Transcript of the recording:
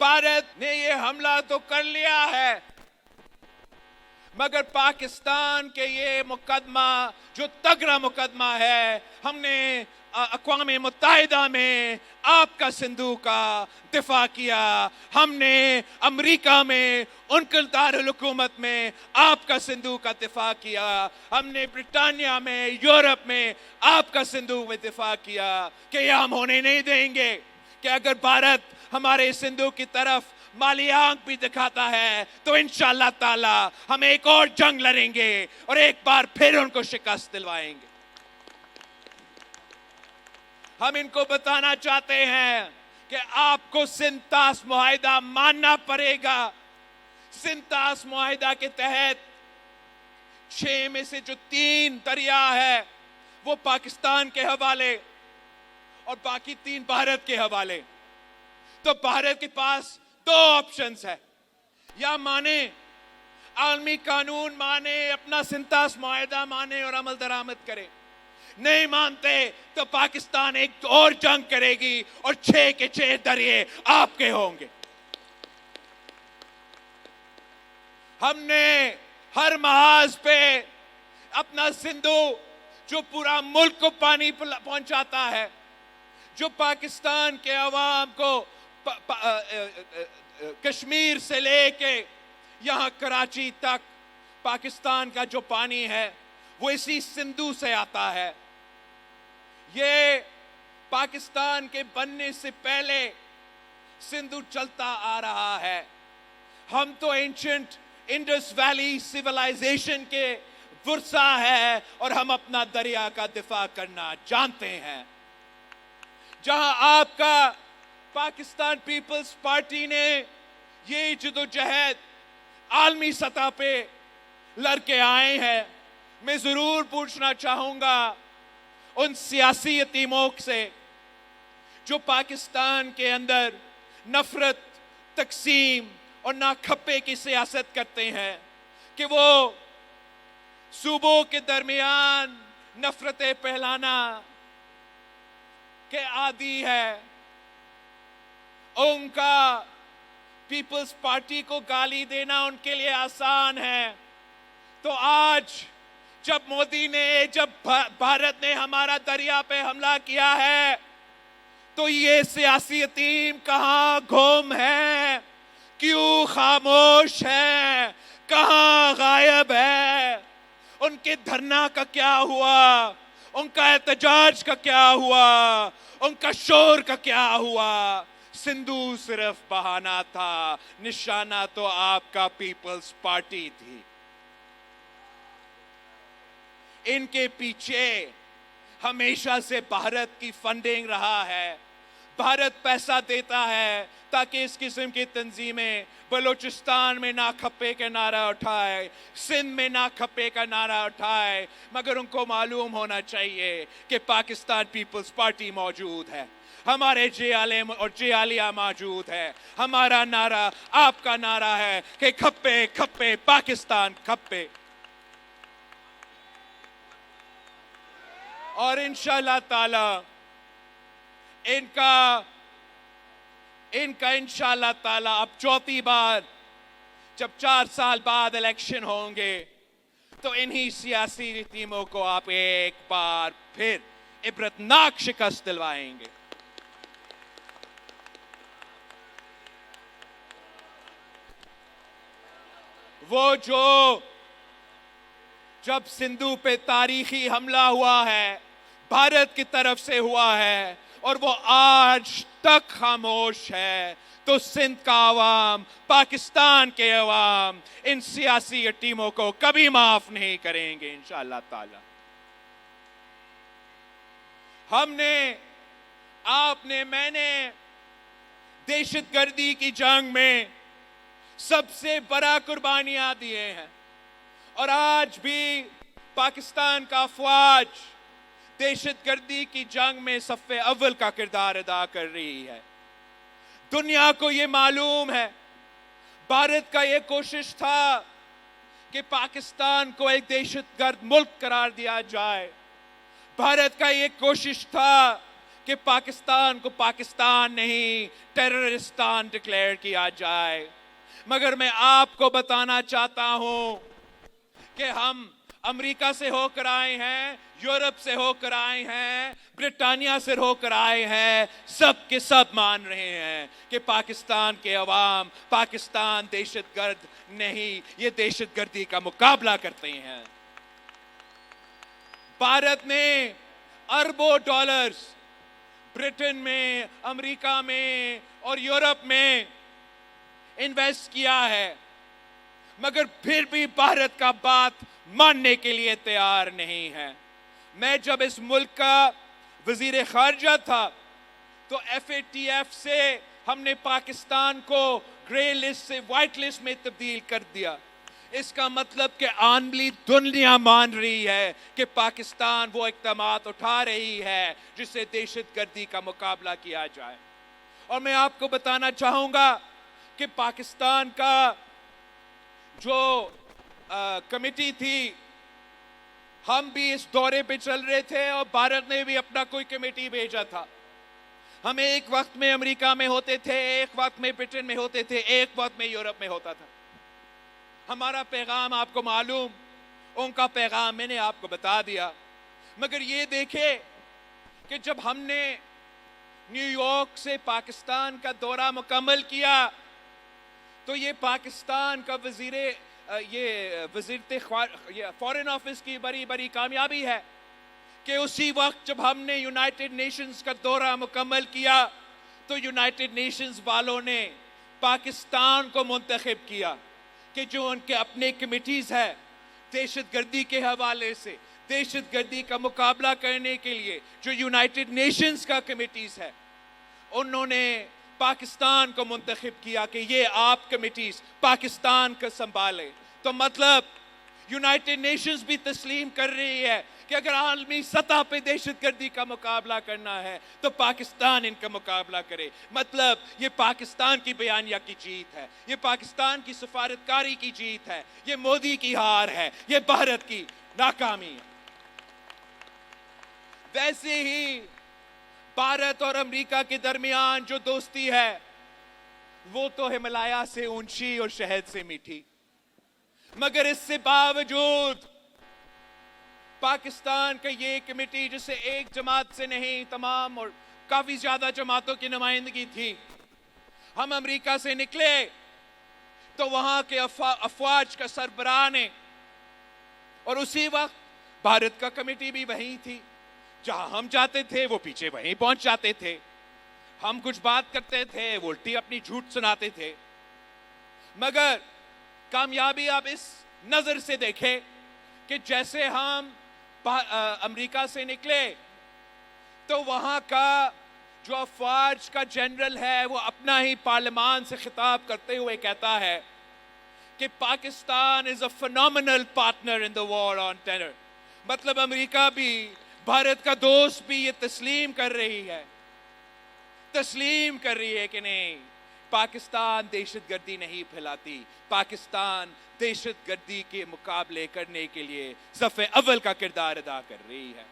भारत ने ये हमला तो कर लिया है, मगर पाकिस्तान के ये मुकदमा जो तगड़ा मुकदमा है, हमने अक़वाम मुत्तहिदा में आपका सिंधु का दिफा किया, हमने अमेरिका में उनके दारुल हुकूमत में आपका सिंधु का दिफा किया, हमने ब्रिटानिया में, यूरोप में आपका सिंधु में दिफा किया कि यह हम होने नहीं देंगे कि अगर भारत हमारे सिंधु की तरफ माली आंख भी दिखाता है तो इंशाअल्लाह ताला हम एक और जंग लड़ेंगे और एक बार फिर उनको शिकस्त दिलवाएंगे। हम इनको बताना चाहते हैं कि आपको सिंतास मुआहिदा मानना पड़ेगा। सिंतास मुआहिदा के तहत 6 में से जो 3 दरिया है वो पाकिस्तान के हवाले और बाकी 3 भारत के हवाले। तो भारत के पास 2 ऑप्शंस है, या माने आलमी कानून माने, अपना सिंतास मुआहिदा माने और अमल दरामद करे, नहीं मानते तो पाकिस्तान एक और जंग करेगी और 6 के 6 दरिये आपके होंगे। हमने हर महाज पे अपना सिंधु जो पूरा मुल्क को पानी पहुंचाता है, जो पाकिस्तान के अवाम को कश्मीर से लेके यहाँ कराची तक पाकिस्तान का जो पानी है वो इसी सिंधु से आता है। ये पाकिस्तान के बनने से पहले सिंधु चलता आ रहा है। हम तो एंशिएंट इंडस वैली सिविलाइजेशन के वर्सा है और हम अपना दरिया का दिफा करना जानते हैं। जहां आपका पाकिस्तान पीपल्स पार्टी ने ये जदोजहद आलमी सतह पे लड़के आए हैं, मैं जरूर पूछना चाहूंगा उन सियासी यतीमों से जो पाकिस्तान के अंदर नफरत, तकसीम और नाखप्पे की सियासत करते हैं कि वो सूबों के दरमियान नफरतें फैलाना के आदी है। उनका पीपल्स पार्टी को गाली देना उनके लिए आसान है। तो आज जब मोदी ने, जब भारत ने हमारा दरिया पे हमला किया है तो ये सियासी यतीम कहां गुम है, क्यों खामोश है, कहां गायब है? उनके धरना का क्या हुआ, उनका एहतजाज का क्या हुआ, उनका शोर का क्या हुआ? सिंधु सिर्फ बहाना था, निशाना तो आपका पीपल्स पार्टी थी। इनके पीछे हमेशा से भारत की फंडिंग रहा है। भारत पैसा देता है ताकि इस किस्म की तंजीमें बलूचिस्तान में ना खप्पे का नारा उठाए, सिंध में ना खप्पे का नारा उठाए, मगर उनको मालूम होना चाहिए कि पाकिस्तान पीपल्स पार्टी मौजूद है, हमारे जेआलएम और जेआलिया मौजूद है। हमारा नारा आपका नारा है कि खप्पे खप्पे पाकिस्तान खप्पे। और इंशाअल्लाह ताला इनका इंशाअल्लाह ताला अब 4थी बार जब 4 साल बाद इलेक्शन होंगे तो इन्हीं सियासी यतीमों को आप एक बार फिर इबरतनाक शिकस्त दिलवाएंगे। वो जो जब सिंधु पे तारीखी हमला हुआ है, भारत की तरफ से हुआ है और वो आज तक खामोश है, तो सिंध का अवाम, पाकिस्तान के अवाम इन सियासी टीमों को कभी माफ नहीं करेंगे इंशाअल्लाह ताला। मैंने दहशतगर्दी की जंग में सबसे बड़ा कुर्बानियां दिए हैं और आज भी पाकिस्तान का फौज दहशतगर्दी की जंग में सफ़े अव्वल का किरदार अदा कर रही है। दुनिया को ये मालूम है, भारत का ये कोशिश था कि पाकिस्तान को एक दहशतगर्द मुल्क करार दिया जाए। भारत का ये कोशिश था کہ پاکستان کو پاکستان نہیں ٹیررستان ڈکلیئر کیا جائے، مگر میں آپ کو بتانا چاہتا ہوں کہ ہم امریکہ سے ہو کر آئے ہیں، یورپ سے ہو کر آئے ہیں، برطانیہ سے ہو کر آئے ہیں، سب کے سب مان رہے ہیں کہ پاکستان کے عوام پاکستان دہشت گرد نہیں، یہ دہشت گردی کا مقابلہ کرتے ہیں۔ بھارت نے اربوں ڈالرز برٹن میں، امریکہ میں اور یورپ میں انویسٹ کیا ہے، مگر پھر بھی بھارت کا بات ماننے کے لیے تیار نہیں ہے۔ میں جب اس ملک کا وزیر خارجہ تھا تو FATF سے ہم نے پاکستان کو گرے لسٹ سے وائٹ لسٹ میں تبدیل کر دیا۔ اس کا مطلب کہ عالمی دنیا مان رہی ہے کہ پاکستان وہ اقدامات اٹھا رہی ہے جس سے دہشت گردی کا مقابلہ کیا جائے۔ اور میں آپ کو بتانا چاہوں گا کہ پاکستان کا جو کمیٹی تھی، ہم بھی اس دورے پہ چل رہے تھے اور بھارت نے بھی اپنا کوئی کمیٹی بھیجا تھا۔ ہم ایک وقت میں امریکہ میں ہوتے تھے، ایک وقت میں برٹن میں ہوتے تھے، ایک وقت میں یورپ میں ہوتا تھا۔ ہمارا پیغام آپ کو معلوم، ان کا پیغام میں نے آپ کو بتا دیا۔ مگر یہ دیکھے کہ جب ہم نے نیو یارک سے پاکستان کا دورہ مکمل کیا تو یہ پاکستان کا فارن آفس کی بڑی بڑی کامیابی ہے کہ اسی وقت جب ہم نے یونائٹڈ نیشنز کا دورہ مکمل کیا تو یونائٹڈ نیشنز والوں نے پاکستان کو منتخب کیا کہ جو ان کے اپنے کمیٹیز ہے دہشت گردی کے حوالے سے، دہشت گردی کا مقابلہ کرنے کے لیے جو یونائٹڈ نیشنز کا کمیٹیز ہے، انہوں نے پاکستان کو منتخب کیا کہ یہ آپ کمیٹیز پاکستان کا سنبھالے۔ تو مطلب یونائٹڈ نیشنز بھی تسلیم کر رہی ہے کہ اگر عالمی سطح پہ دہشت گردی کا مقابلہ کرنا ہے تو پاکستان ان کا مقابلہ کرے۔ مطلب یہ پاکستان کی بیانیہ کی جیت ہے، یہ پاکستان کی سفارتکاری کی جیت ہے، یہ مودی کی ہار ہے، یہ بھارت کی ناکامی ہے۔ ویسے ہی بھارت اور امریکہ کے درمیان جو دوستی ہے وہ تو ہمالیہ سے اونچی اور شہد سے میٹھی، مگر اس سے باوجود پاکستان کا یہ کمیٹی جسے ایک جماعت سے نہیں تمام اور کافی زیادہ جماعتوں کی نمائندگی تھی، ہم امریکہ سے نکلے تو وہاں کے افواج کا سربراہ نے، اور اسی وقت بھارت کا کمیٹی بھی وہیں تھی، جہاں ہم جاتے تھے وہ پیچھے وہیں پہنچ جاتے تھے، ہم کچھ بات کرتے تھے وہ الٹی اپنی جھوٹ سناتے تھے۔ مگر کامیابی آپ اس نظر سے دیکھیں کہ جیسے ہم امریکہ سے نکلے تو وہاں کا جو افواج کا جنرل ہے وہ اپنا ہی پارلیمان سے خطاب کرتے ہوئے کہتا ہے کہ Pakistan is a phenomenal partner in the war on terror۔ مطلب امریکہ بھی، بھارت کا دوست بھی یہ تسلیم کر رہی ہے کہ نہیں، پاکستان دہشت گردی نہیں پھیلاتی، پاکستان دہشت گردی کے مقابلے کرنے کے لیے صف اول کا کردار ادا کر رہی ہے۔